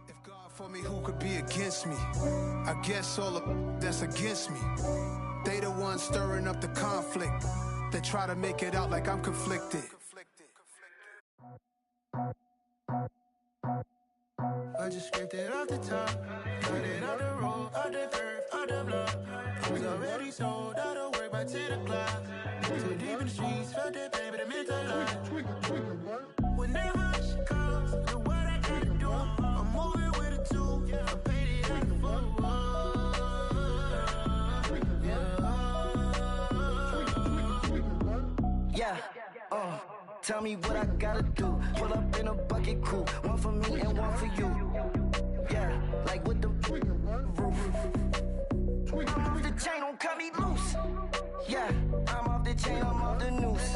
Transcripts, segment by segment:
If God for me, who could be against me? I guess all the that's against me. They the ones stirring up the conflict. They try to make it out like I'm conflicted. I just scraped it off the top, got it out the road, out the curve, out the block. I was already sold out of work by 10 o'clock. Too deep in the streets, felt that pain, but it meant a lot. Whenever she calls, do what I gotta do. I'm moving with a two, I paid it out the four. Yeah, tell me what I gotta do. Pull up in a bucket crew, one for me and one for you. Yeah, like with the roof. I'm off the chain, don't cut me loose. Yeah, I'm off the chain, I'm off the noose.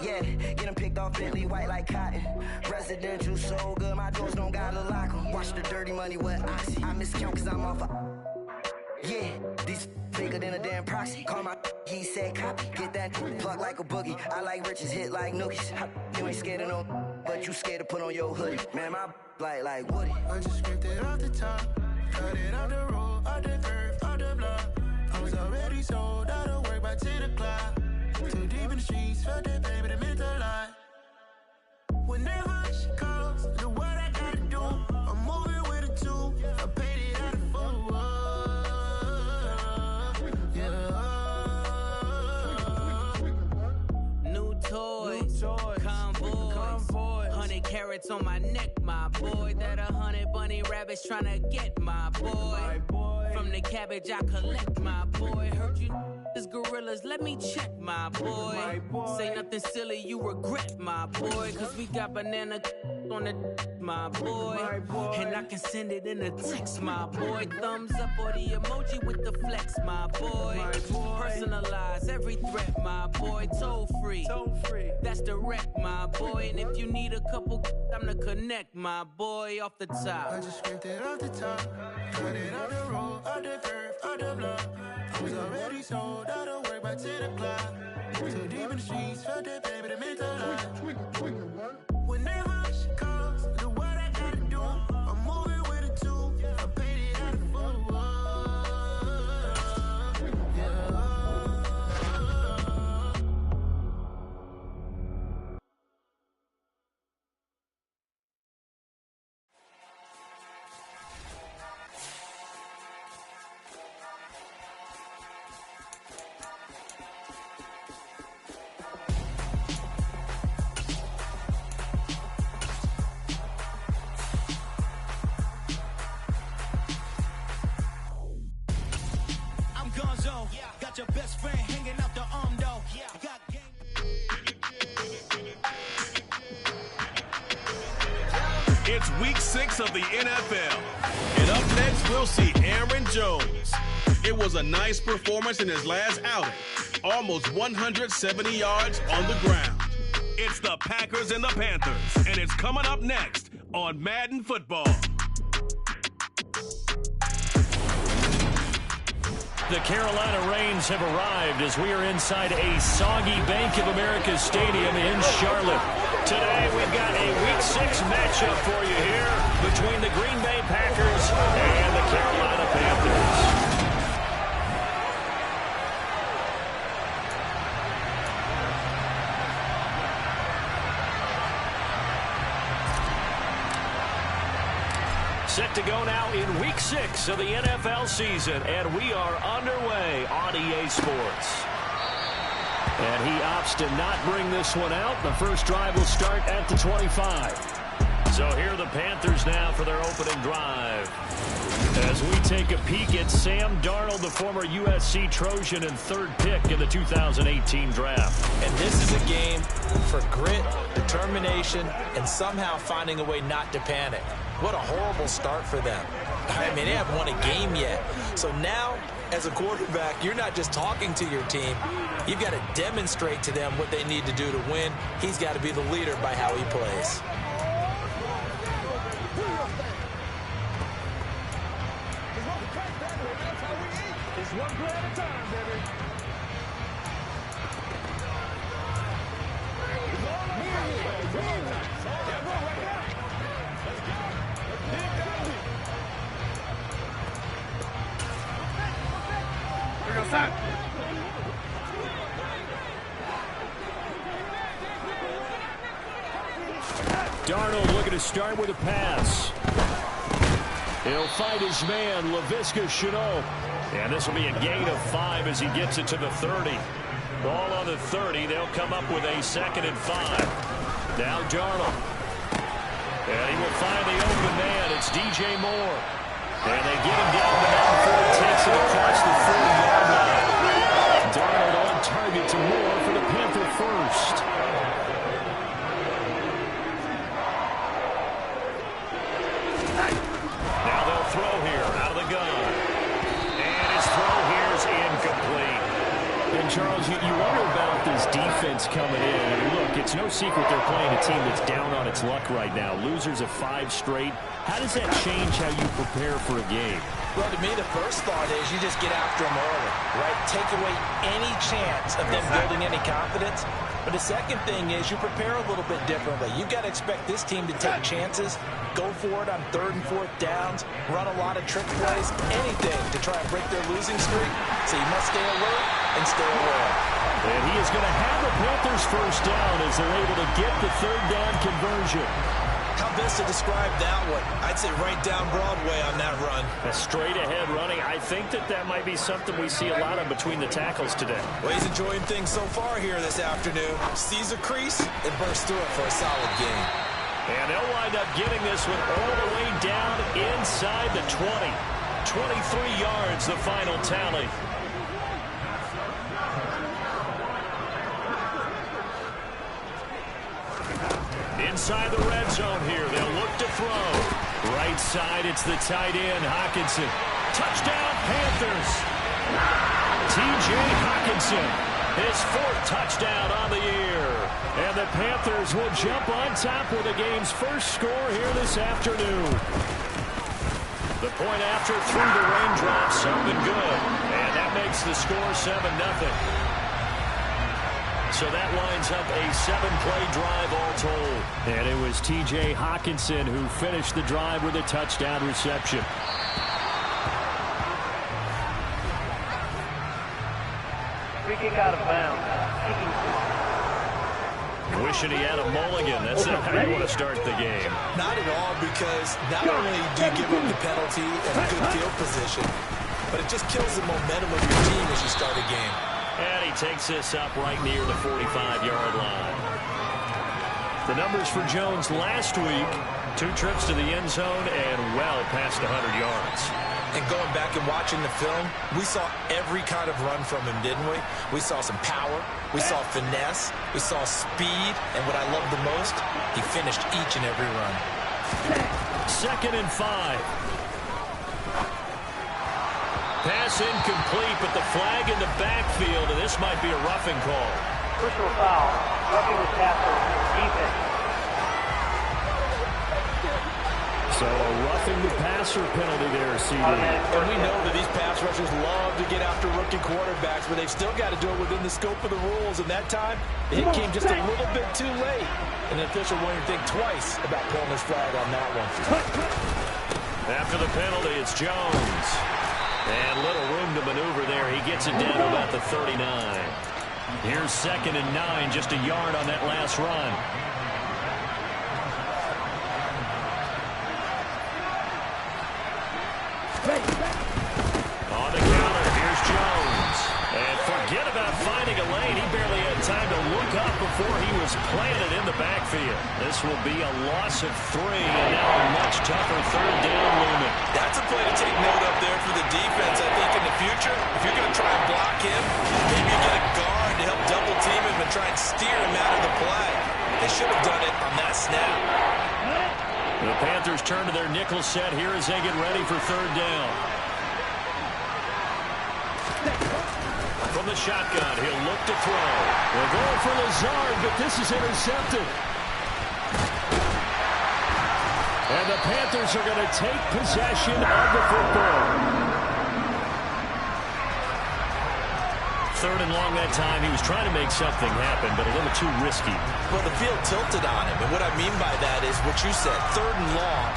Yeah, getting picked off Bentley white like cotton. Residential so good, my doors don't gotta lock 'em. Watch the dirty money with oxy. I miscount cause I'm off yeah, these bigger than a damn proxy. Call my he said copy. Get that plug like a boogie. I like riches, hit like nookies. You ain't scared of no, but you scared to put on your hoodie. Man, my like Woody. I just scraped it off the top, got it out the road, out the curve, out the block. I was already sold out of work by 10 o'clock. Too deep in the streets, felt that pain, but it meant a lot. Whenever she calls, do what I gotta do. I'm moving with a two, I paid it out of four. Toys, convoys, 100 carats on my neck, my boy. That 100 bunny rabbits tryna get my boy. From the cabbage I collect, my boy. Heard you is gorillas, let me check, my boy. Say nothing silly, you regret, my boy. Cause we got banana on the my boy. And I can send it in a text, my boy. Thumbs up or the emoji with the flex, my boy. Personalize every threat, my boy. Toll free, that's direct, my boy. And if you need a couple, I'm the connect, my boy. Off the top, I just scraped it off the top, got it out the road, out the curve, out the block. I was already sold out of work by 10 o'clock. Too deep in the streets, felt that pain, but it meant a lot. Whenever she calls, do what I gotta do. I'm moving with a two, I paid it out of four. Got your best friend hanging out the arm though. Got It's week 6 of the NFL. And up next, we'll see Aaron Jones. It was a nice performance in his last outing. Almost 170 yards on the ground. It's the Packers and the Panthers. And it's coming up next on Madden Football. The Carolina Rains have arrived as we are inside a soggy Bank of America Stadium in Charlotte. Today we've got a Week 6 matchup for you here between the Green Bay Packers and the Carolina Panthers. Set to go now in Week 6 of the NFL season, and we are underway on EA Sports. And he opts to not bring this one out. The first drive will start at the 25. So here are the Panthers now for their opening drive. As we take a peek at Sam Darnold, the former USC Trojan and third pick in the 2018 draft. And this is a game for grit, determination, and somehow finding a way not to panic. What a horrible start for them. I mean, they haven't won a game yet. So now, as a quarterback, you're not just talking to your team. You've got to demonstrate to them what they need to do to win. He's got to be the leader by how he plays. It's one play at a time, baby. Darnold looking to start with a pass. He'll find his man, Laviska Shenault. And this will be a gain of 5 as he gets it to the 30. Ball on the 30. They'll come up with a 2nd and 5. Now Darnold. And he will find the open man. It's DJ Moore. And they get him down the mound before he takes it across the 40-yard line. Darnold on target to Moore for the Panther first. Now they'll throw here out of the gun. And his throw here is incomplete. And Charles, you wonder about this defense coming in. I mean, look, it's no secret they're playing a team that's down on its luck right now. Losers of 5 straight. How does that change how you prepare for a game? Well, to me, the first thought is you just get after them early, right? Take away any chance of them building any confidence. But the second thing is you prepare a little bit differently. You've got to expect this team to take chances, go for it on 3rd and 4th downs, run a lot of trick plays, anything to try and break their losing streak. So you must stay alert and stay aware. And he is going to have the Panthers first down as they're able to get the 3rd down conversion. How best to describe that one? I'd say right down Broadway on that run. A straight-ahead running. I think that might be something we see a lot of between the tackles today. Well, he's enjoying things so far here this afternoon. Sees a crease and bursts through it for a solid gain. And they'll wind up getting this one all the way down inside the 20. 23 yards, the final tally. Inside the red zone here. They'll look to throw. Right side, it's the tight end, Hockenson. Touchdown, Panthers. T.J. Hockenson, his 4th touchdown on the year. And the Panthers will jump on top with the game's first score here this afternoon. The point after through the raindrops, something good. And that makes the score 7-0. So that lines up a 7-play drive all told. And it was T.J. Hockenson who finished the drive with a touchdown reception. Free kick out of bounds. Wishing he had a mulligan. That's not how you want to start the game. Not at all, because not only do you give up the penalty and a good field position, but it just kills the momentum of your team as you start a game. And he takes this up right near the 45-yard line. The numbers for Jones last week, 2 trips to the end zone and well past 100 yards. And going back and watching the film, we saw every kind of run from him, didn't we? We saw some power, we saw finesse, we saw speed, and what I love the most, he finished each and every run. 2nd and 5. Pass incomplete, but the flag in the backfield, and this might be a roughing call. Personal foul. Roughing the passer. Defense. So a roughing the passer penalty there, CD. And we know that these pass rushers love to get after rookie quarterbacks, but they've still got to do it within the scope of the rules. And that time, the hit came just a little bit too late. And the official wanted to think twice about pulling his flag on that one. After the penalty, it's Jones. And little room to maneuver there. He gets it down to about the 39. Here's 2nd and 9, just a yard on that last run. On the counter, here's Jones. And forget about finding a lane. He barely had time to look up before he was planted in the backfield. This will be a loss of 3, and now a much tougher 3rd down looming. That's a play to take note of there for the defense. I think in the future, if you're going to try and block him, maybe you get a guard to help double team him and try and steer him out of the play. They should have done it on that snap. The Panthers turn to their nickel set here as they get ready for 3rd down. From the shotgun, he'll look to throw. They're going for Lazard, but this is intercepted. And the Panthers are going to take possession of the football. 3rd and long that time. He was trying to make something happen, but a little too risky. Well, the field tilted on him, and what I mean by that is what you said, 3rd and long.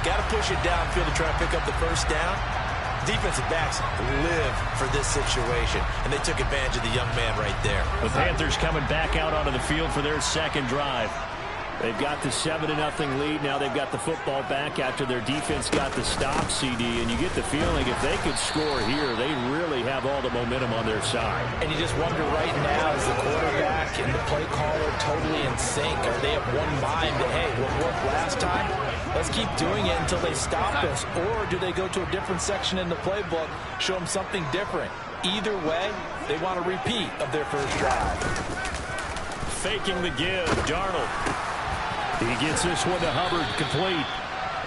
Got to push it downfield to try and pick up the first down. Defensive backs live for this situation, and they took advantage of the young man right there. The Panthers coming back out onto the field for their 2nd drive. They've got the 7-0 lead. Now they've got the football back after their defense got the stop, CD. And you get the feeling if they could score here, they really have all the momentum on their side. And you just wonder right now, is the quarterback and the play caller totally in sync? Are they of one mind that, hey, what worked last time? Let's keep doing it until they stop us. Or do they go to a different section in the playbook, show them something different? Either way, they want a repeat of their first drive. Faking the give, Darnold. He gets this one to Hubbard, complete.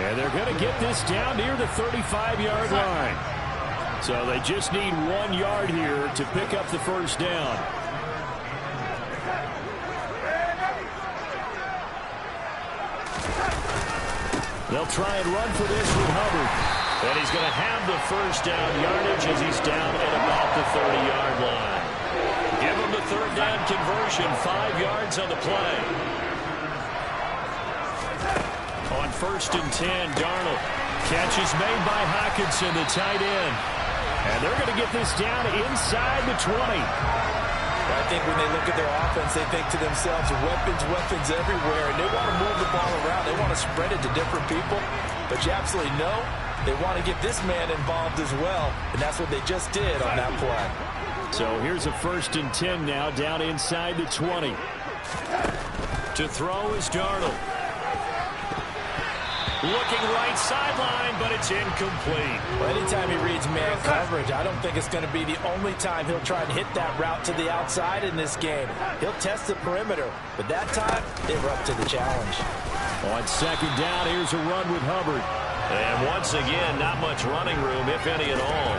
And they're going to get this down near the 35-yard line. So they just need 1 yard here to pick up the first down. They'll try and run for this with Hubbard. And he's going to have the first down yardage as he's down at about the 30-yard line. Give him the third down conversion, 5 yards on the play. On 1st and 10, Darnold. Catch is made by Hockenson, the tight end. And they're going to get this down inside the 20. I think when they look at their offense, they think to themselves, weapons everywhere, and they want to move the ball around. They want to spread it to different people. But you absolutely know they want to get this man involved as well, and that's what they just did on that play. So here's a 1st and 10 now, down inside the 20. To throw is Darnold. Looking right sideline, but it's incomplete. Well, anytime he reads man coverage, I don't think it's going to be the only time he'll try and hit that route to the outside in this game. He'll test the perimeter, but that time, they were up to the challenge. On 2nd down, here's a run with Hubbard. And once again, not much running room, if any at all.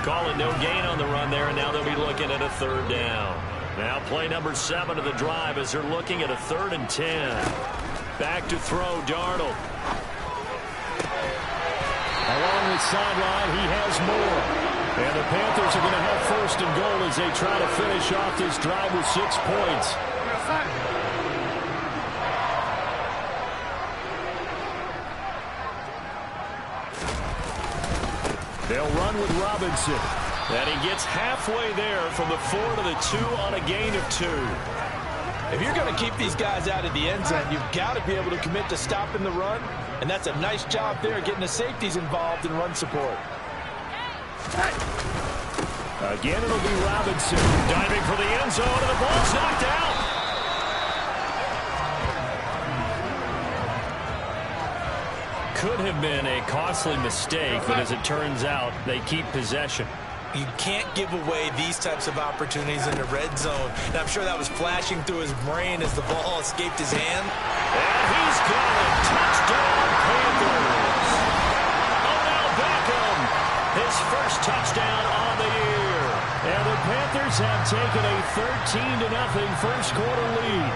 Calling no gain on the run there, and now they'll be looking at a 3rd down. Now play number 7 of the drive as they're looking at a 3rd and 10. Back to throw, Darnold. Along the sideline, he has more. And the Panthers are going to have 1st and goal as they try to finish off this drive with 6 points. They'll run with Robinson. And he gets halfway there from the 4 to the 2 on a gain of 2. If you're going to keep these guys out of the end zone, you've got to be able to commit to stopping the run. And that's a nice job there, getting the safeties involved in run support. Again, it'll be Robinson. Diving for the end zone, and the ball's knocked out. Could have been a costly mistake, but as it turns out, they keep possession. You can't give away these types of opportunities in the red zone. And I'm sure that was flashing through his brain as the ball escaped his hand. And he's got it. Touchdown, Panthers. Odell Beckham, his first touchdown on the year. And the Panthers have taken a 13-0 first quarter lead.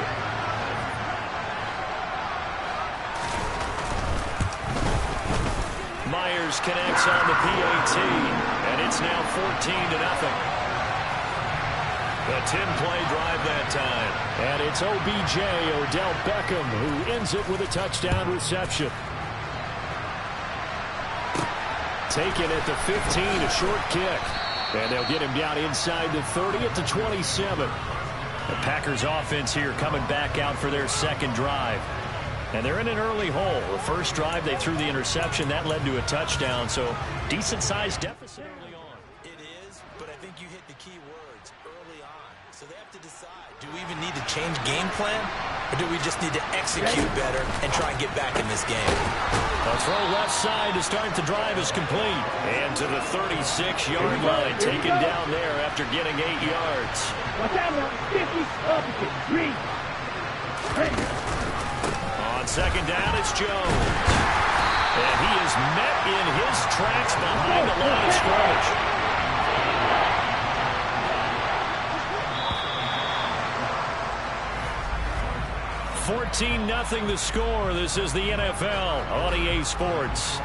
Myers connects on the PAT, and it's now 14-0. A 10-play drive that time. And it's OBJ, Odell Beckham, who ends it with a touchdown reception. Taken at the 15, a short kick. And they'll get him down inside the 30 at the 27. The Packers offense here coming back out for their 2nd drive. And they're in an early hole. The first drive, they threw the interception. That led to a touchdown. So, decent-sized deficit early on. It is, but I think you hit the key words early on. So they have to decide, do we even need to change game plan? Or do we just need to execute better and try and get back in this game? A throw left side to start the drive is complete. And to the 36-yard line, taken down there after getting 8 yards. On 2nd down, it's Jones. And he is met in his tracks behind the line of scrimmage. 14-0 the score. This is the NFL on EA Sports.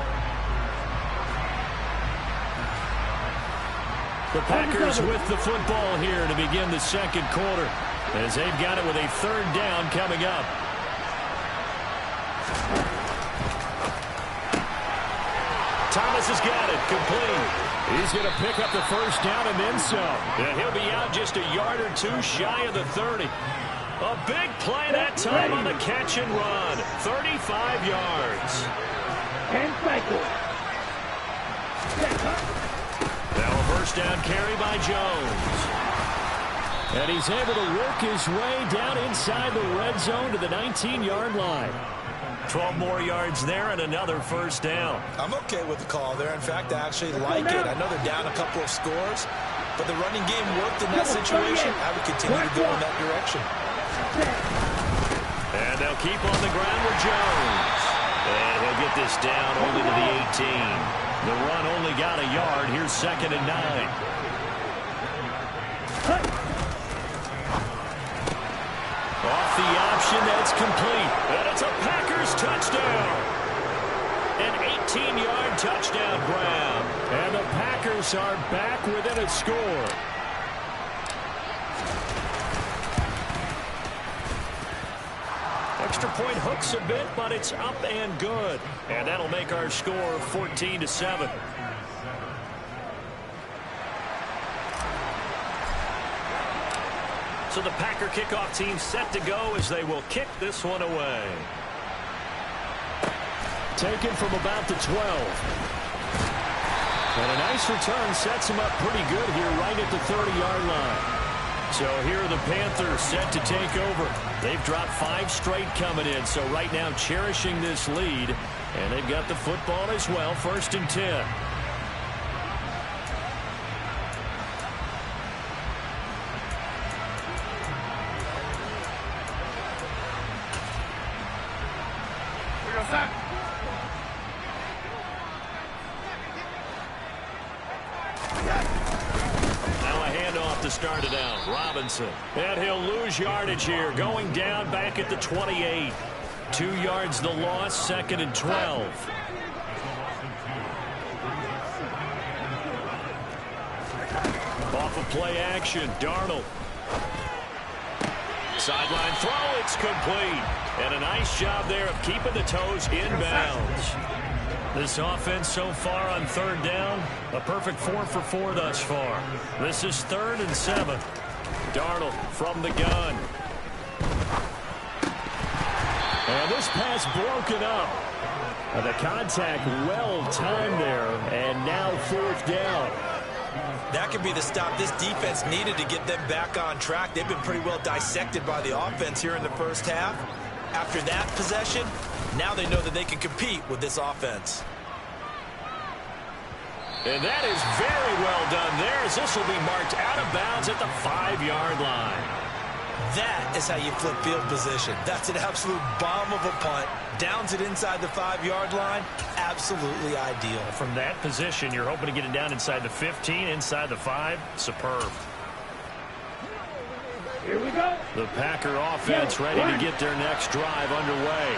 The Packers with the football here to begin the 2nd quarter as they've got it with a 3rd down coming up. Thomas has got it, complete. He's going to pick up the first down and then some. And he'll be out just a yard or two shy of the 30. A big play that time on the catch and run. 35 yards. And cycle. Now a first down carry by Jones. And he's able to work his way down inside the red zone to the 19-yard line. 12 more yards there and another first down. I'm okay with the call there. In fact, I actually like it. I know they're down a couple of scores, but the running game worked in that situation. I would continue to go in that direction. And they'll keep on the ground with Jones. And he'll get this down only to the 18. The run only got a yard. Here's 2nd and 9. Off the option, that's complete. And it's a Packers touchdown. An 18-yard touchdown grab. And the Packers are back within a score. Extra point hooks a bit, but it's up and good. And that'll make our score 14-7. So the Packer kickoff team set to go as they will kick this one away. Taken from about the 12. And a nice return sets him up pretty good here right at the 30-yard line. So here are the Panthers set to take over. They've dropped 5 straight coming in, so right now cherishing this lead. And they've got the football as well, 1st and 10. Start it out. Robinson. And he'll lose yardage here. Going down back at the 28. 2 yards the loss. 2nd and 12. Off of play action. Darnold. Sideline throw. It's complete. And a nice job there of keeping the toes inbounds. This offense so far on 3rd down, a perfect 4 for 4 thus far. This is 3rd and 7. Darnold from the gun. And this pass broken up. And the contact well timed there, and now 4th down. That could be the stop this defense needed to get them back on track. They've been pretty well dissected by the offense here in the first half. After that possession, now they know that they can compete with this offense. And that is very well done there, as this will be marked out of bounds at the 5-yard line. That is how you flip field position. That's an absolute bomb of a punt. Downs it inside the 5-yard line. Absolutely ideal. From that position, you're hoping to get it down inside the 15, inside the 5. Superb. Here we go. The Packer offense ready to get their next drive underway.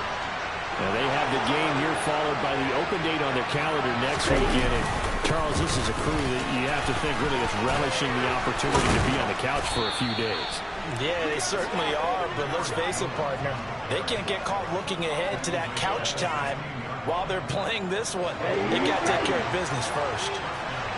Now they have the game here followed by the open date on their calendar next weekend. And Charles, this is a crew that you have to think really is relishing the opportunity to be on the couch for a few days. Yeah, they certainly are, but let's face it, partner. They can't get caught looking ahead to that couch time while they're playing this one. They got to take care of business first.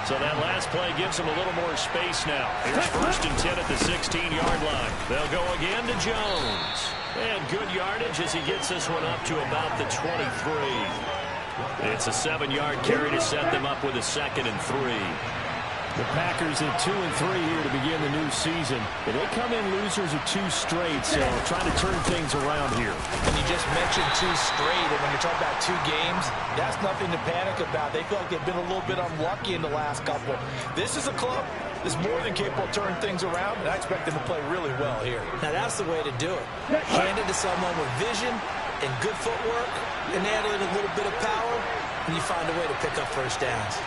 So that last play gives them a little more space now. Here's 1st and 10 at the 16-yard line. They'll go again to Jones. And good yardage as he gets this one up to about the 23. It's a 7-yard carry to set them up with a 2nd and 3. The Packers at 2 and 3 here to begin the new season. And they come in losers of 2 straight, so trying to turn things around here. And you just mentioned 2 straight, and when you're talking about 2 games, that's nothing to panic about. They feel like they've been a little bit unlucky in the last couple. This is a club that's more than capable of turning things around, and I expect them to play really well here. Now that's the way to do it. Hand it to someone with vision and good footwork, and add in a little bit of power, and you find a way to pick up first downs.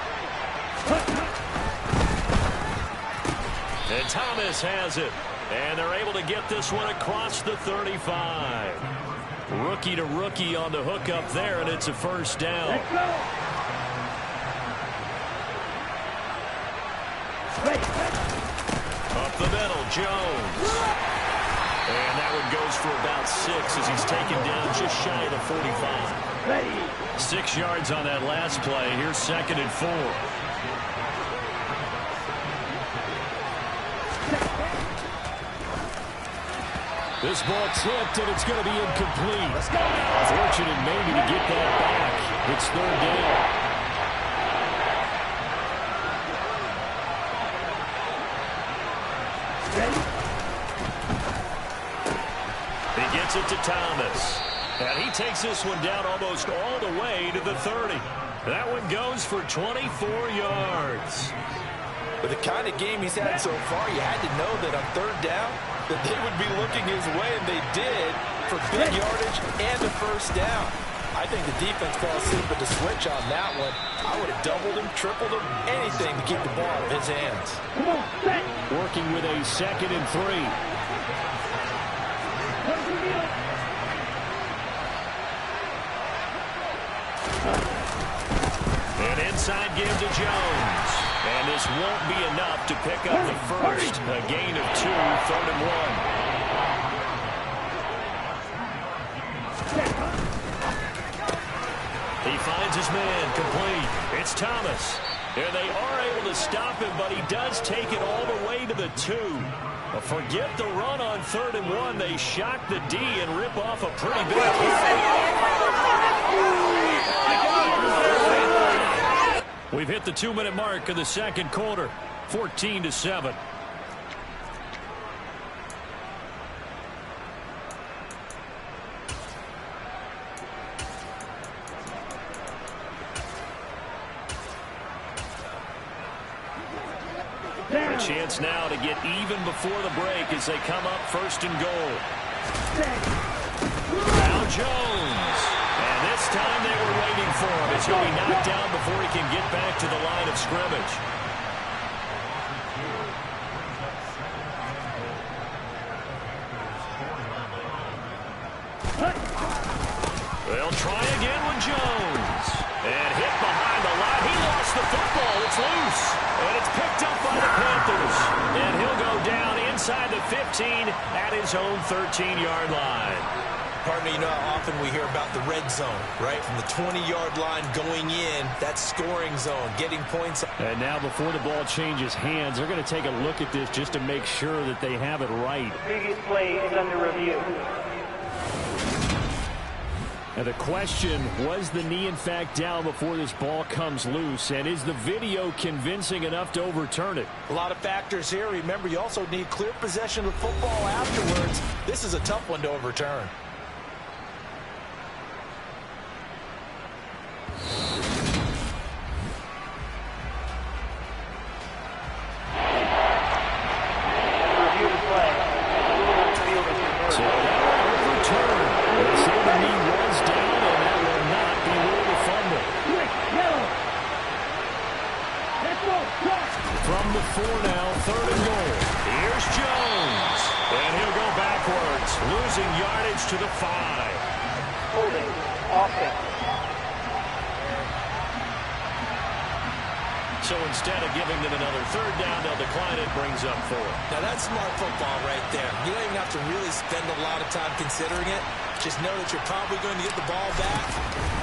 And Thomas has it. And they're able to get this one across the 35. Rookie to rookie on the hookup there, and it's a first down. Up the middle, Jones. And that one goes for about 6 as he's taken down just shy of the 45. 6 yards on that last play. Here's 2nd and 4. This ball tipped, and it's going to be incomplete. Let's go. Fortunate maybe to get that back. It's third down. He gets it to Thomas. And he takes this one down almost all the way to the 30. That one goes for 24 yards. With the kind of game he's had so far, you had to know that on third down that they would be looking his way, and they did, for big yardage and a first down. I think the defense fell asleep at the switch on that one. I would have doubled him, tripled him, anything to keep the ball out of his hands. Working with a 2nd and 3. And inside give to Jones. And this won't be enough to pick up the first. A gain of 2, 3rd and 1. He finds his man, complete. It's Thomas. And they are able to stop him, but he does take it all the way to the 2. Forget the run on 3rd and 1. They shock the D and rip off a pretty big We've hit the 2-minute mark of the second quarter. 14-7. A chance now to get even before the break as they come up 1st and goal. Now Jones. And this time they were waiting for him. It's going to be knocked down before he can get back to the line of scrimmage. They'll try again with Jones. And hit behind the line. He lost the football. It's loose. And it's picked up by the Panthers. And he'll go down inside the 15 at his own 13-yard line. Pardon me, you know how often we hear about the red zone, right? From the 20-yard line going in, that scoring zone, getting points. And now before the ball changes hands, they're going to take a look at this just to make sure that they have it right. The previous play is under review. And the question, was the knee in fact down before this ball comes loose? And is the video convincing enough to overturn it? A lot of factors here. Remember, you also need clear possession of football afterwards. This is a tough one to overturn. From the 4 now, 3rd and goal. Here's Jones. And he'll go backwards, losing yardage to the 5. Holding. Offense. So instead of giving them another 3rd down, they'll decline it, brings up 4. Now that's smart football right there. You don't even have to really spend a lot of time considering it. Just know that you're probably going to get the ball back.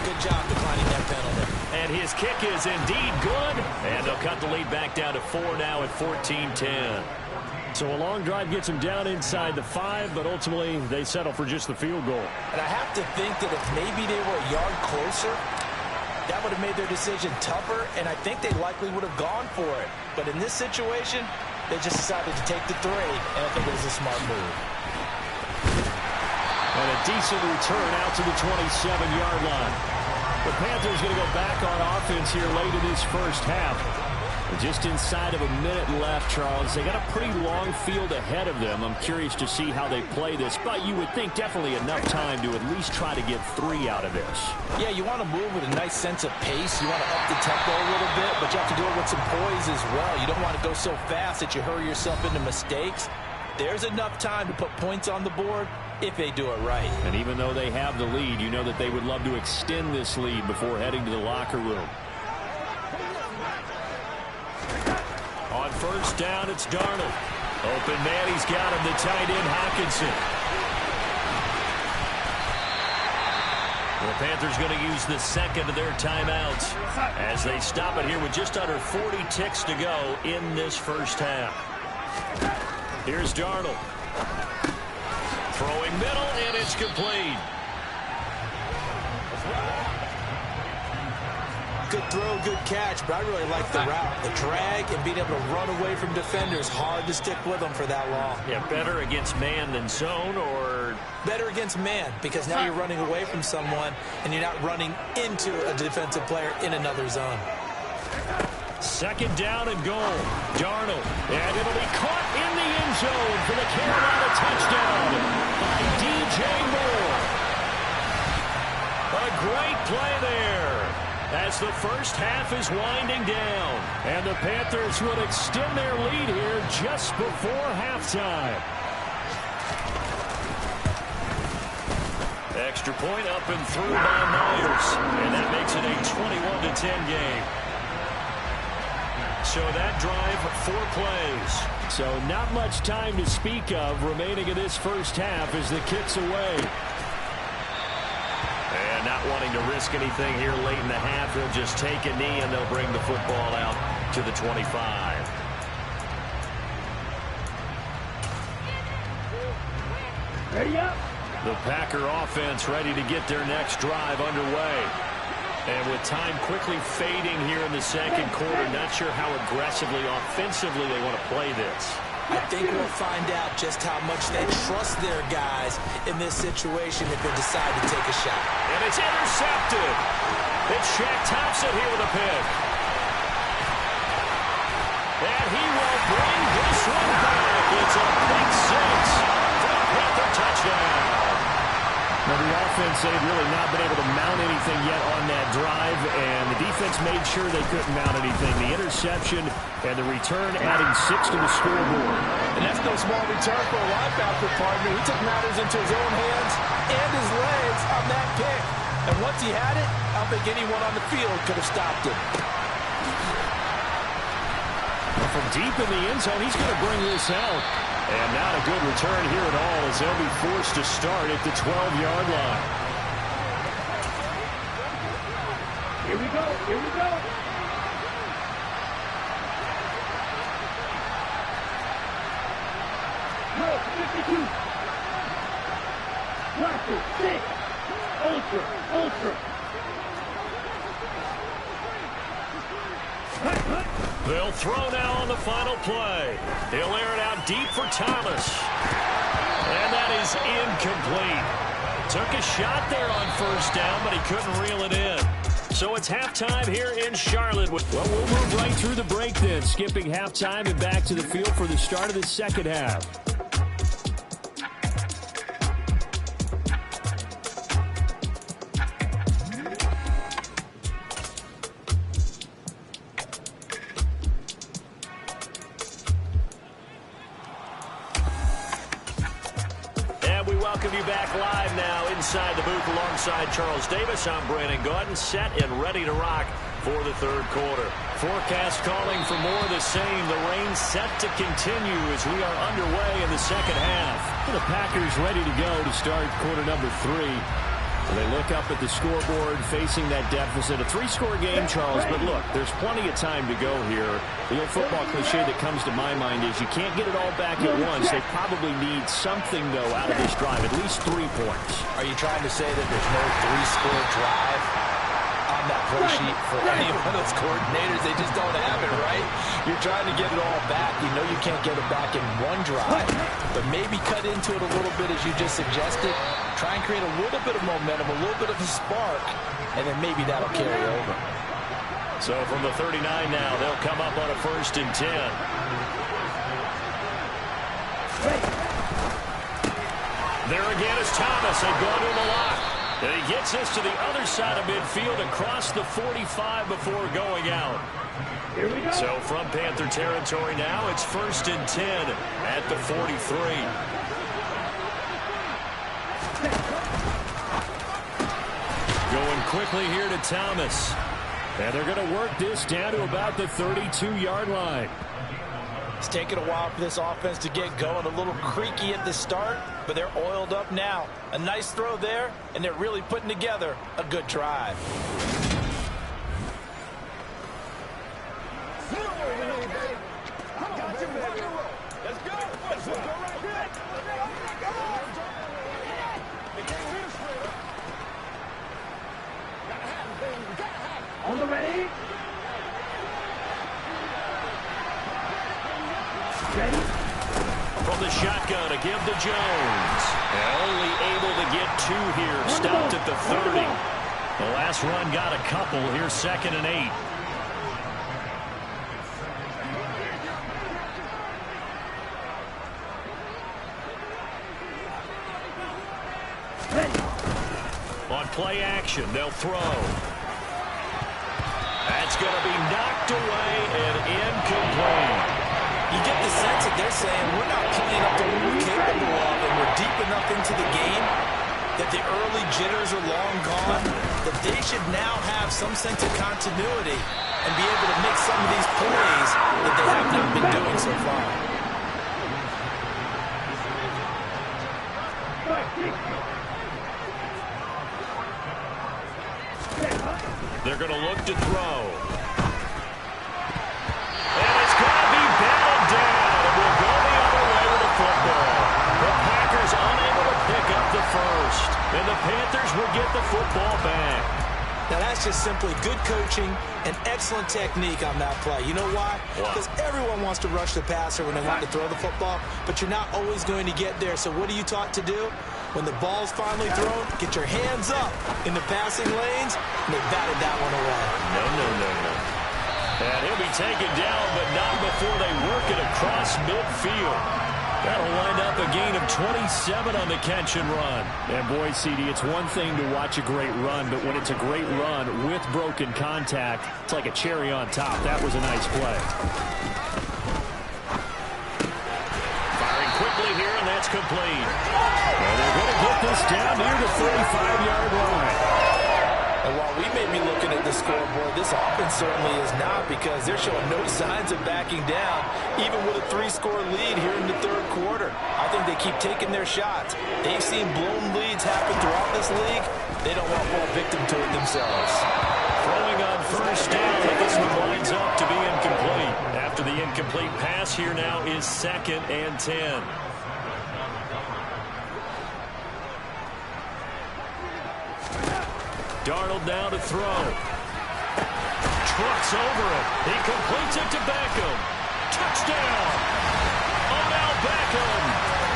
Good job declining that penalty. And his kick is indeed good. And they'll cut the lead back down to 4 now at 14-10. So a long drive gets them down inside the 5, but ultimately they settle for just the field goal. And I have to think that if maybe they were a yard closer, that would have made their decision tougher, and I think they likely would have gone for it. But in this situation, they just decided to take the 3, and I think it was a smart move. And a decent return out to the 27-yard line. The Panthers going to go back on offense here late in this first half. Just inside of a minute left, Charles. They got a pretty long field ahead of them. I'm curious to see how they play this, but you would think definitely enough time to at least try to get 3 out of this. Yeah, you want to move with a nice sense of pace. You want to up the tempo a little bit, but you have to do it with some poise as well. You don't want to go so fast that you hurry yourself into mistakes. There's enough time to put points on the board if they do it right. And even though they have the lead, you know that they would love to extend this lead before heading to the locker room. On 1st down, it's Darnold. Open man, he's got him, the tight end, Hockenson. The Panthers going to use the 2nd of their timeouts as they stop it here with just under 40 ticks to go in this first half. Here's Darnold. Throwing middle, and it's complete. Good throw, good catch, but I really like the route. The drag and being able to run away from defenders, hard to stick with them for that long. Yeah, better against man than zone, or? Better against man, because now you're running away from someone and you're not running into a defensive player in another zone. Second down and goal. Darnold, and it'll be caught in the end zone for the Carolina touchdown by DJ Moore. A great play there as the first half is winding down, and the Panthers will extend their lead here just before halftime. Extra point up and through by Myers, and that makes it a 21-10 game. So that drive, 4 plays. So not much time to speak of remaining in this first half as the kick's away. And not wanting to risk anything here late in the half, they'll just take a knee and they'll bring the football out to the 25. Ready up. The Packer offense ready to get their next drive underway. And with time quickly fading here in the second quarter, not sure how aggressively, offensively they want to play this. I think we'll find out just how much they trust their guys in this situation if they decide to take a shot. And it's intercepted. It's Shaq Thompson here with a pick. And he will bring this one back. It's a pick 6 for the Panther touchdown. Now, the offense, they've really not been able to mount anything yet on that drive, and the defense made sure they couldn't mount anything. The interception and the return adding 6 to the scoreboard. And that's no small return for a linebacker partner. He took matters into his own hands and his legs on that pick. And once he had it, I don't think anyone on the field could have stopped him. Well, from deep in the end zone, he's going to bring this out. And not a good return here at all as they'll be forced to start at the 12-yard line. Here we go. Here we go. No, 52. Classic 6. Ultra. Ultra. They'll throw now on the final play. He'll air it out deep for Thomas. And that is incomplete. Took a shot there on first down, but he couldn't reel it in. So it's halftime here in Charlotte. Well, we'll move right through the break then, skipping halftime and back to the field for the start of the second half. Welcome you back live now inside the booth alongside Charles Davis. I'm Brandon Gaudin, set and ready to rock for the third quarter. Forecast calling for more of the same. The rain set to continue as we are underway in the second half. The Packers ready to go to start quarter number 3. They look up at the scoreboard, facing that deficit. A 3-score game, Charles, but look, there's plenty of time to go here. The old football cliche that comes to my mind is you can't get it all back at once. They probably need something, though, out of this drive, at least 3 points. Are you trying to say that there's no 3-score drive on that play sheet for any one of those coordinators? They just don't have it, right? You're trying to get it all back. You know you can't get it back in one drive, but maybe cut into it a little bit as you just suggested. Try and create a little bit of momentum, a little bit of a spark, and then maybe that'll carry over. So from the 39 now, they'll come up on a 1st and 10. There again is Thomas. They've gone to him a lot. And he gets this to the other side of midfield across the 45 before going out. Here we go. So from Panther territory now, it's 1st and 10 at the 43. Going quickly here to Thomas. And they're going to work this down to about the 32-yard line. It's taken a while for this offense to get going. A little creaky at the start, but they're oiled up now. A nice throw there, and they're really putting together a good drive. On the ready. Ready. From the shotgun to give to Jones. And only able to get 2 here. Stopped at the 30. The last run got a couple. Here's 2nd and 8. On play action, they'll throw. That's going to be knocked away and incomplete. You get the sense that they're saying we're not playing up to what we're capable of, and we're deep enough into the game that the early jitters are long gone, that they should now have some sense of continuity and be able to make some of these plays that they have not been doing so far. They're going to look to throw. And it's going to be batted down. It will go the other way with the football. The Packers unable to pick up the first. And the Panthers will get the football back. Now that's just simply good coaching and excellent technique on that play. You know why? Because everyone wants to rush the passer when they want to throw the football, but you're not always going to get there. So what are you taught to do? When the ball's finally thrown, get your hands up in the passing lanes, and they batted that one away. No. And he'll be taken down, but not before they work it across midfield. That'll wind up a gain of 27 on the catch and run. And boy, CD, it's one thing to watch a great run, but when it's a great run with broken contact, it's like a cherry on top. That was a nice play. Firing quickly here, and that's complete. And they're going to get this down near the 35-yard line. And while we may be looking at the scoreboard, this offense certainly is not, because they're showing no signs of backing down, even with a 3-score lead here in the third quarter. I think they keep taking their shots. They've seen blown leads happen throughout this league. They don't want to fall victim to it themselves. Throwing on first down, but this one winds up to be incomplete. After the incomplete pass, here now is 2nd and 10. Darnold now to throw. Trucks over it. He completes it to Beckham. Touchdown! Odell Beckham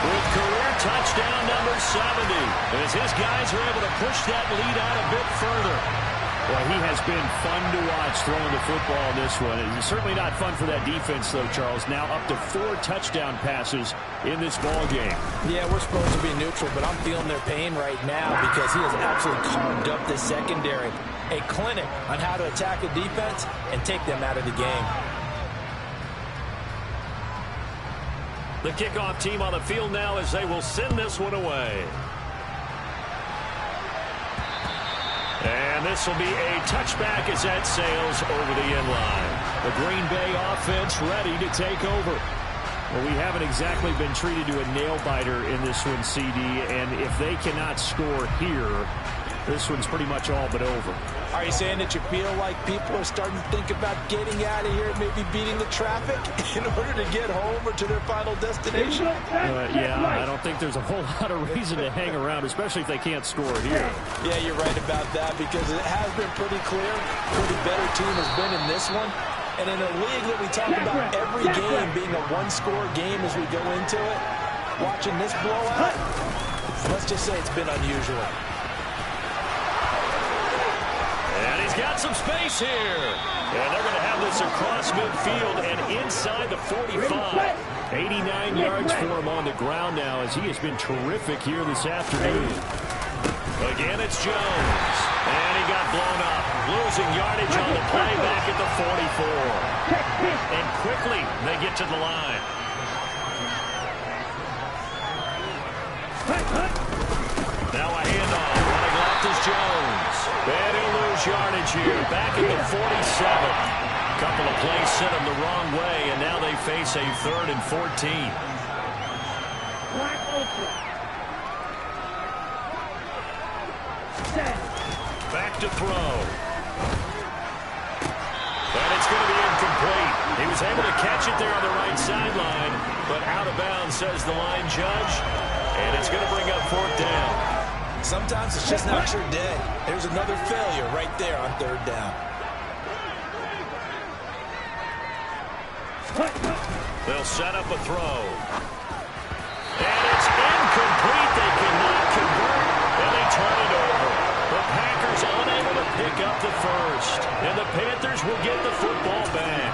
with career touchdown number 70. As his guys are able to push that lead out a bit further. Well, he has been fun to watch throwing the football in this one. It's certainly not fun for that defense, though, Charles. Now up to 4 touchdown passes in this ball game. Yeah, we're supposed to be neutral, but I'm feeling their pain right now because he has absolutely carved up this secondary. A clinic on how to attack a defense and take them out of the game. The kickoff team on the field now as they will send this one away. And this will be a touchback as that sails over the end line. The Green Bay offense ready to take over. Well, we haven't exactly been treated to a nail-biter in this one, CD, and if they cannot score here, this one's pretty much all but over. Are you saying that you feel like people are starting to think about getting out of here and maybe beating the traffic in order to get home or to their final destination? Yeah, I don't think there's a whole lot of reason to hang around, especially if they can't score here. Yeah, you're right about that, because it has been pretty clear who the better team has been in this one. And in a league that we talk about every game being a one-score game as we go into it, watching this blowout, let's just say it's been unusual. And he's got some space here. And they're going to have this across midfield and inside the 45. 89 yards for him on the ground now, as he has been terrific here this afternoon. Again, it's Jones. And he got blown up. Losing yardage on the play back at the 44. And quickly, they get to the line. Now a handoff. Running left is Jones. And he'll lose yardage here. Back at the 47. Couple of plays sent him the wrong way, and now they face a 3rd and 14. Back to throw. And it's going to be incomplete. He was able to catch it there on the right sideline, but out of bounds, says the line judge. And it's going to bring up 4th down. Sometimes it's just not your day. There's another failure right there on third down. They'll set up a throw. And it's incomplete. They cannot convert, and they turn it over. The Packers unable to pick up the first, and the Panthers will get the football back.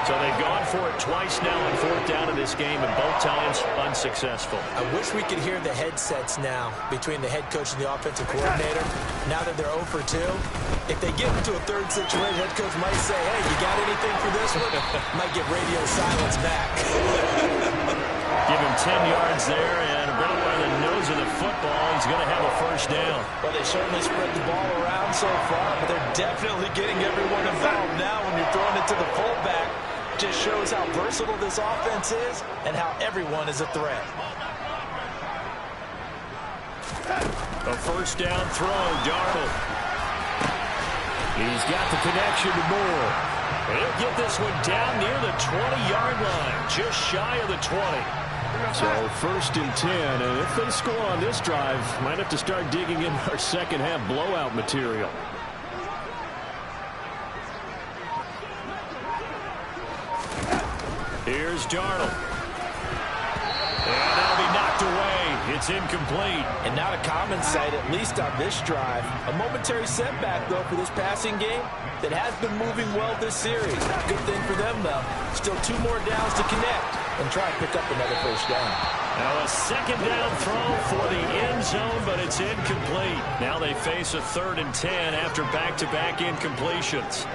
So they've gone for it twice now on fourth down in this game, and both times unsuccessful. I wish we could hear the headsets now between the head coach and the offensive coordinator. Now that they're 0 for 2, if they get into a third situation, head coach might say, hey, you got anything for this one? Might get radio silence back. Give him 10 yards there, and right by the nose of the football, he's going to have a first down. Well, they certainly spread the ball around so far, but they're definitely getting everyone involved now when you're throwing it to the fullback. Just shows how versatile this offense is and how everyone is a threat. A first down throw, Darnold. He's got the connection to Moore. He'll get this one down near the 20-yard line, just shy of the 20. So first and 10, and if they score on this drive, might have to start digging in our second half blowout material. Here's Darnold. And that'll be knocked away. It's incomplete. And not a common sight, at least on this drive. A momentary setback, though, for this passing game that has been moving well this series. Good thing for them, though. Still 2 more downs to connect and try and pick up another first down. Now a second down throw for the end zone, but it's incomplete. Now they face a 3rd and 10 after back-to-back incompletions.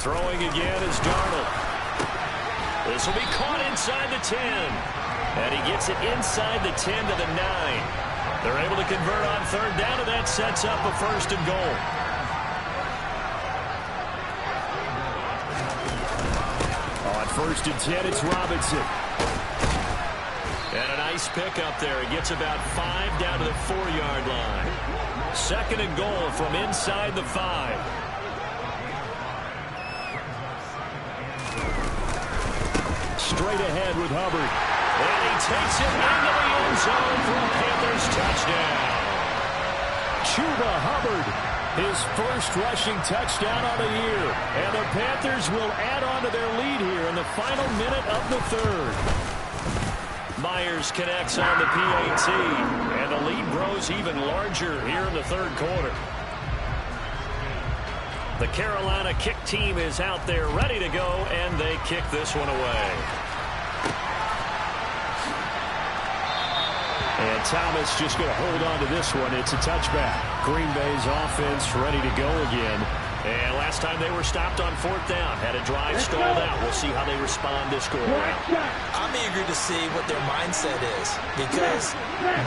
Throwing again is Darnold. This will be caught inside the 10. And he gets it inside the 10 to the 9. They're able to convert on 3rd down, and that sets up a 1st and goal. On 1st and 10, it's Robinson. And a nice pickup there. He gets about 5 down to the 4-yard line. 2nd and goal from inside the 5. Straight ahead with Hubbard. And he takes it into the end zone for a Panthers touchdown. Chuba Hubbard, his first rushing touchdown on the year. And the Panthers will add on to their lead here in the final minute of the 3rd. Myers connects on the PAT. And the lead grows even larger here in the 3rd quarter. The Carolina kick team is out there ready to go, and they kick this one away. And Thomas just going to hold on to this one. It's a touchback. Green Bay's offense ready to go again. And last time they were stopped on 4th down. Had a drive stalled out. We'll see how they respond this go-around. I'm eager to see what their mindset is, because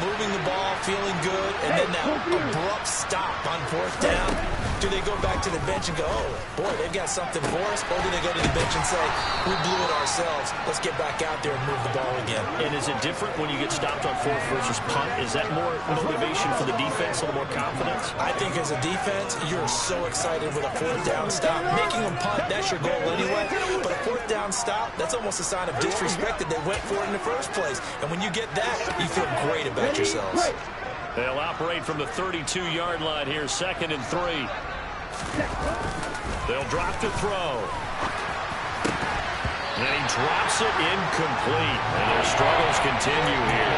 moving the ball, feeling good, and then that abrupt stop on 4th down, do they go back to the bench and go, oh, boy, they've got something for us? Or do they go to the bench and say, we blew it ourselves. Let's get back out there and move the ball again. And is it different when you get stopped on 4th versus punt? Is that more motivation for the defense, a little more confidence? I think as a defense, you're so excited with a 4th down stop. Making them punt, that's your goal anyway. But a 4th down stop, that's almost a sign of disrespect that they went for it in the first place. And when you get that, you feel great about yourselves. They'll operate from the 32-yard line here, 2nd and 3. They'll drop to throw. And he drops it incomplete. And their struggles continue here.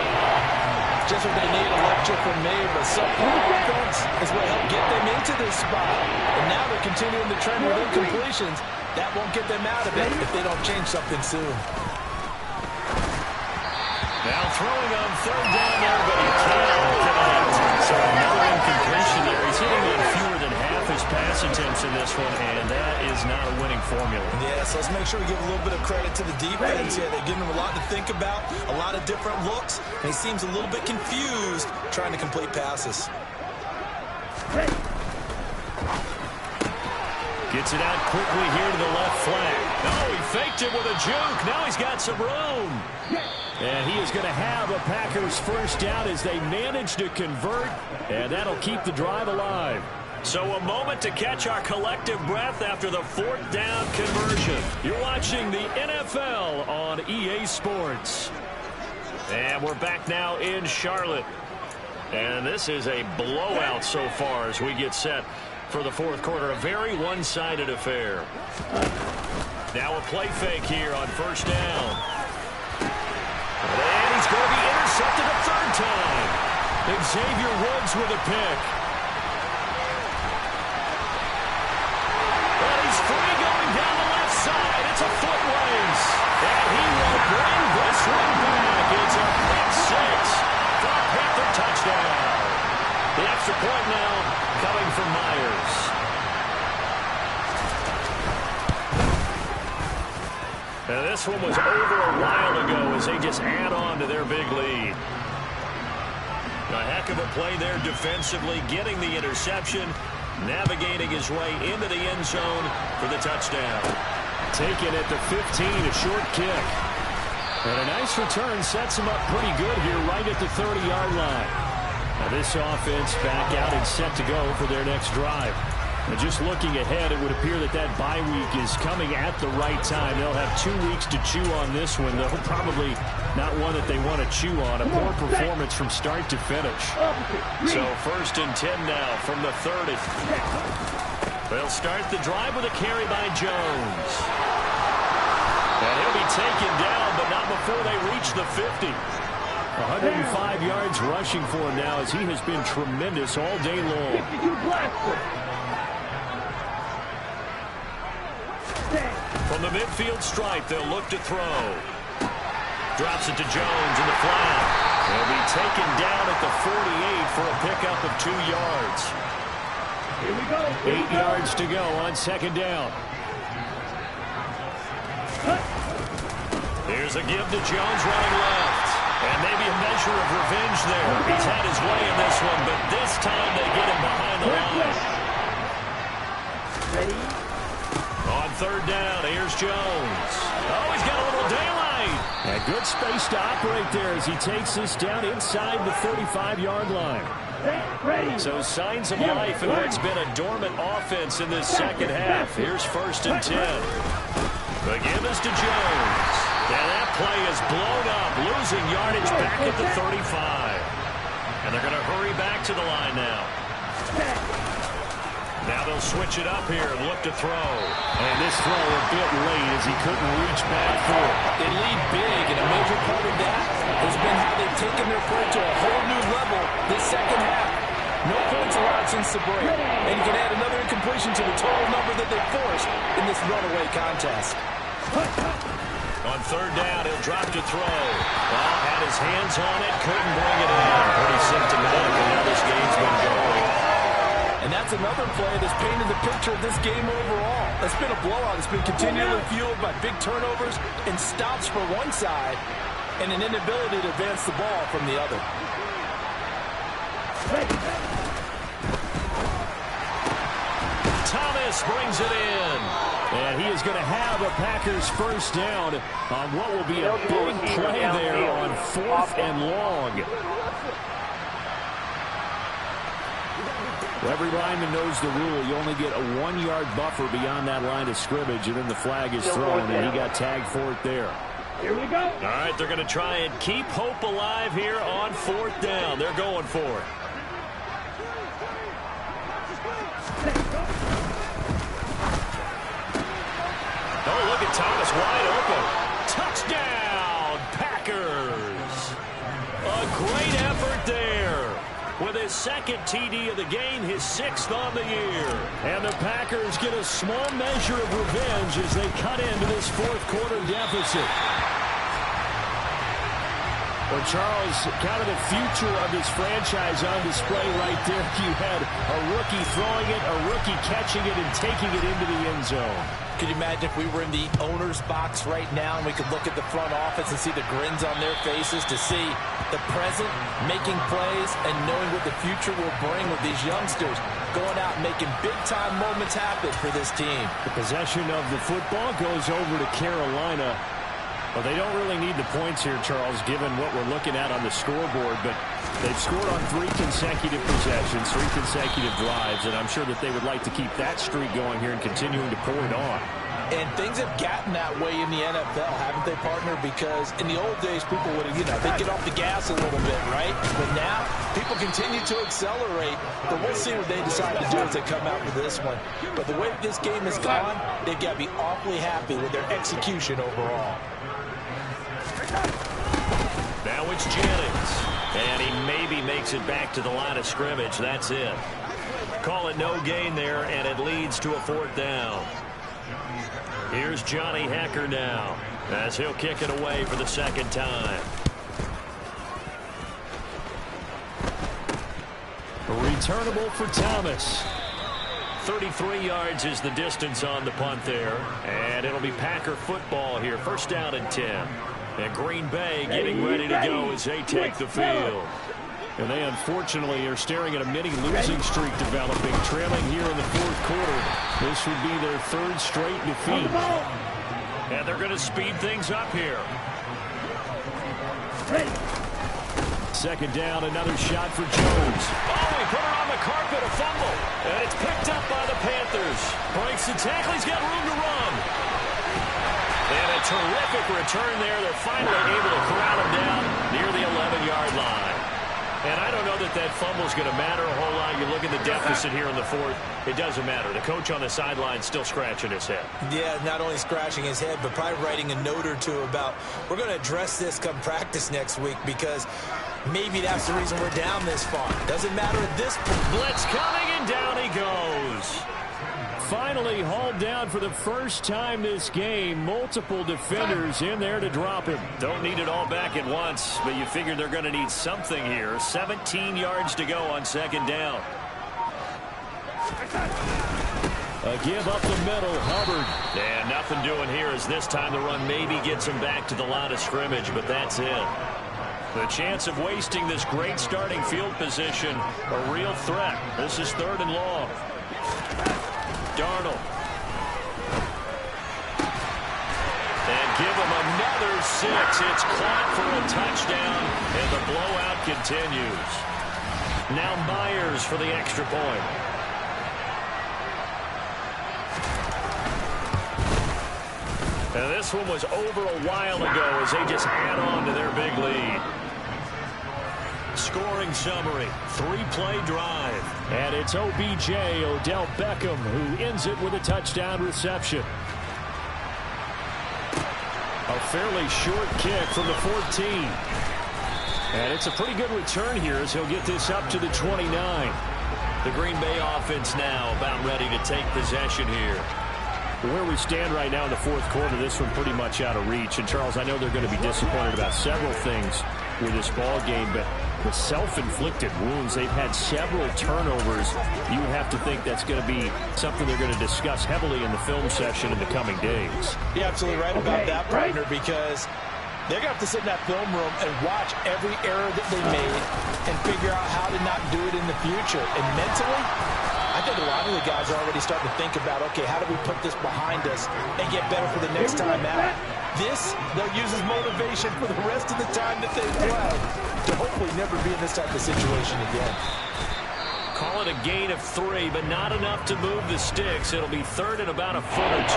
Just what they need, a lecture from me, but subpar offense is what helped get them into this spot. And now they're continuing the trend with incompletions. That won't get them out of it if they don't change something soon. Now throwing on 3rd down there, but he cannot connect. So another incompletion there. He's hitting on fewer than half his pass attempts in this one, and that is not a winning formula. Yeah, so let's make sure we give a little bit of credit to the defense. Yeah, they're giving him a lot to think about, a lot of different looks, and he seems a little bit confused trying to complete passes. Gets it out quickly here to the left flank. Oh, he faked it with a juke. Now he's got some room. And he is going to have a Packers first down as they manage to convert, and that'll keep the drive alive. So a moment to catch our collective breath after the 4th down conversion. You're watching the NFL on EA Sports. And we're back now in Charlotte. And this is a blowout so far as we get set for the fourth quarter. A very one-sided affair. Now a play fake here on first down. And he's going to be intercepted a third time. Xavier Woods with a pick. And he's free going down the left side. It's a foot race. And he will bring this one back. It's a pick six for a Panther touchdown. The extra point now coming from Myers. Now this one was over a while ago as they just add on to their big lead. A heck of a play there defensively, getting the interception, navigating his way into the end zone for the touchdown. Taken at the 15, a short kick. And a nice return sets him up pretty good here right at the 30-yard line. Now this offense back out and set to go for their next drive. And just looking ahead, it would appear that that bye week is coming at the right time. They'll have 2 weeks to chew on this one, though probably not one that they want to chew on. A poor performance from start to finish. So first and 10 now from the 30. They'll start the drive with a carry by Jones. And he'll be taken down, but not before they reach the 50. 105 yards rushing for him now as he has been tremendous all day long. From the midfield stripe, they'll look to throw. Drops it to Jones in the flat. He'll be taken down at the 48 for a pickup of 2 yards. Here we go. 8 yards to go on second down. Here's a give to Jones running left. And maybe a measure of revenge there. He's had his way in this one, but this time they get him behind the line. Ready? On third down, here's Jones. Oh, he's got a little daylight. A good space to operate there as he takes this down inside the 35-yard line. Ready. So signs of life in what's been a dormant offense in this second half. Here's first and 10. The give is to Jones. And that play is blown up, losing yardage back at the 35. And they're going to hurry back to the line now. Now they'll switch it up here and look to throw. And this throw a bit late as he couldn't reach back for it. They lead big, and a major part of that has been how they've taken their play to a whole new level this second half. No points allowed since the break. And you can add another incompletion to the total number that they forced in this runaway contest. On third down, he'll drop to throw. Well, had his hands on it, couldn't bring it in. Pretty symptomatic of how this game's been going. And that's another play that's painted the picture of this game overall. It's been a blowout. It's been continually fueled by big turnovers and stops for one side and an inability to advance the ball from the other. Thomas brings it in. And he is going to have a Packers first down on what will be a big play there on 4th and long. Well, every lineman knows the rule. You only get a 1-yard buffer beyond that line of scrimmage, and then the flag is thrown, and he got tagged for it there. Here we go. All right, they're going to try and keep hope alive here on 4th down. They're going for it. Oh, look at Thomas wide open. Touchdown, Packers. A great effort there. With his second TD of the game, his 6th on the year. And the Packers get a small measure of revenge as they cut into this 4th quarter deficit. Well, Charles, kind of the future of this franchise on display right there. You had a rookie throwing it, a rookie catching it, and taking it into the end zone. Could you imagine if we were in the owner's box right now and we could look at the front office and see the grins on their faces, to see the present making plays and knowing what the future will bring with these youngsters going out and making big-time moments happen for this team. The possession of the football goes over to Carolina. Well, they don't really need the points here, Charles, given what we're looking at on the scoreboard, but they've scored on 3 consecutive possessions, 3 consecutive drives, and I'm sure that they would like to keep that streak going here and continuing to pour it on. And things have gotten that way in the NFL, haven't they, partner? Because in the old days, people would, they'd get off the gas a little bit, right? But now, people continue to accelerate. But we'll see what they decide to do as they come out with this one. But the way that this game has gone, they've got to be awfully happy with their execution overall. Now it's Jennings. And he maybe makes it back to the line of scrimmage. That's it. Call it no gain there, and it leads to a 4th down. Here's Johnny Hekker now, as he'll kick it away for the 2nd time. Returnable for Thomas. 33 yards is the distance on the punt there. And it'll be Packer football here. 1st down and 10. And Green Bay getting ready to go as they take the field. And they unfortunately are staring at a mini losing streak developing, trailing here in the 4th quarter. This would be their 3rd straight defeat. And they're going to speed things up here. 2nd down, another shot for Jones. Oh, he put her on the carpet, a fumble. And it's picked up by the Panthers. Breaks the tackle, he's got room to run. And a terrific return there. They're finally able to corral him down near the 11-yard line. And I don't know that that fumble is going to matter a whole lot. You look at the deficit here in the 4th. It doesn't matter. The coach on the sideline still scratching his head. Yeah, not only scratching his head, but probably writing a note or two about, we're going to address this come practice next week because maybe that's the reason we're down this far. Doesn't matter at this point. Blitz coming, and down he goes. Finally hauled down for the first time this game. Multiple defenders in there to drop him. Don't need it all back at once, but you figure they're going to need something here. 17 yards to go on 2nd down. A give up the middle, Hubbard. And nothing doing here as this time the run maybe gets him back to the line of scrimmage, but that's it. The chance of wasting this great starting field position, a real threat. This is 3rd and long. Darnold. And give him another 6. It's caught for a touchdown, and the blowout continues. Now Myers for the extra point. And this one was over a while ago as they just add on to their big lead. Scoring summary, 3-play drive. And it's OBJ, Odell Beckham, who ends it with a touchdown reception. A fairly short kick from the 14. And it's a pretty good return here as he'll get this up to the 29. The Green Bay offense now about ready to take possession here. Where we stand right now in the 4th quarter, this one pretty much out of reach. And, Charles, I know they're going to be disappointed about several things with this ball game, but the self-inflicted wounds, they've had several turnovers. You have to think that's going to be something they're going to discuss heavily in the film session in the coming days. You're absolutely right about that, partner, because they're going to have to sit in that film room and watch every error that they made and figure out how to not do it in the future. And mentally, I think a lot of the guys are already starting to think about, okay, how do we put this behind us and get better for the next time out? This, they'll use as motivation for the rest of the time that they play to hopefully never be in this type of situation again. Call it a gain of 3, but not enough to move the sticks. It'll be 3rd and about a foot or 2.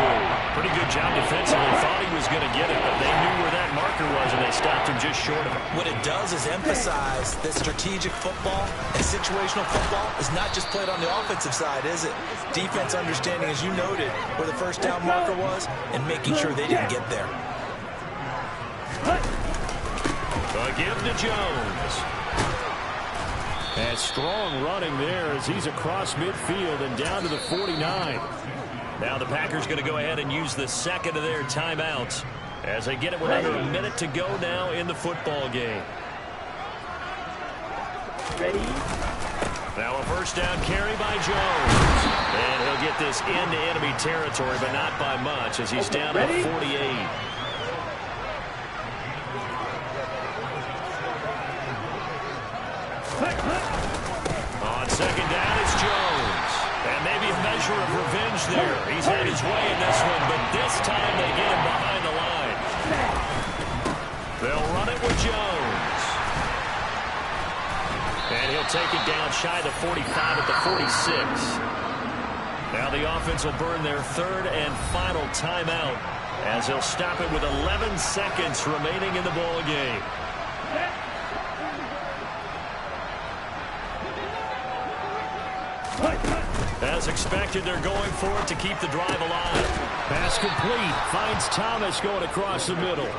Pretty good job defensively. Thought he was going to get it, but they knew where that marker was, and they stopped him just short of it. What it does is emphasize that strategic football and situational football is not just played on the offensive side, is it? Defense understanding, as you noted, where the 1st down marker was and making sure they didn't get there. A give to Jones. And strong running there as he's across midfield and down to the 49. Now the Packers going to go ahead and use the 2nd of their timeouts as they get it with under a minute to go now in the football game. Ready? Now a 1st down carry by Jones. And he'll get this into enemy territory, but not by much as he's down at 48. On 2nd down, it's Jones. And maybe a measure of revenge there. He's had his way in this one, but this time they get him behind the line. They'll run it with Jones. And he'll take it down shy of the 45 at the 46. Now the offense will burn their third and final timeout as they'll stop it with 11 seconds remaining in the ball game. As expected, they're going for it to keep the drive alive. Pass complete. Finds Thomas going across the middle.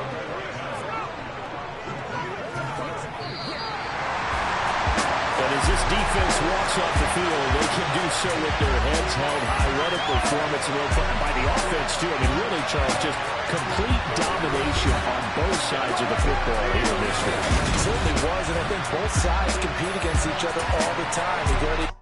And as this defense walks off the field, they can do so with their heads held high. What a performance by the offense, too. I mean, really, Charles, just complete domination on both sides of the football here in this one. It certainly was, and I think both sides compete against each other all the time.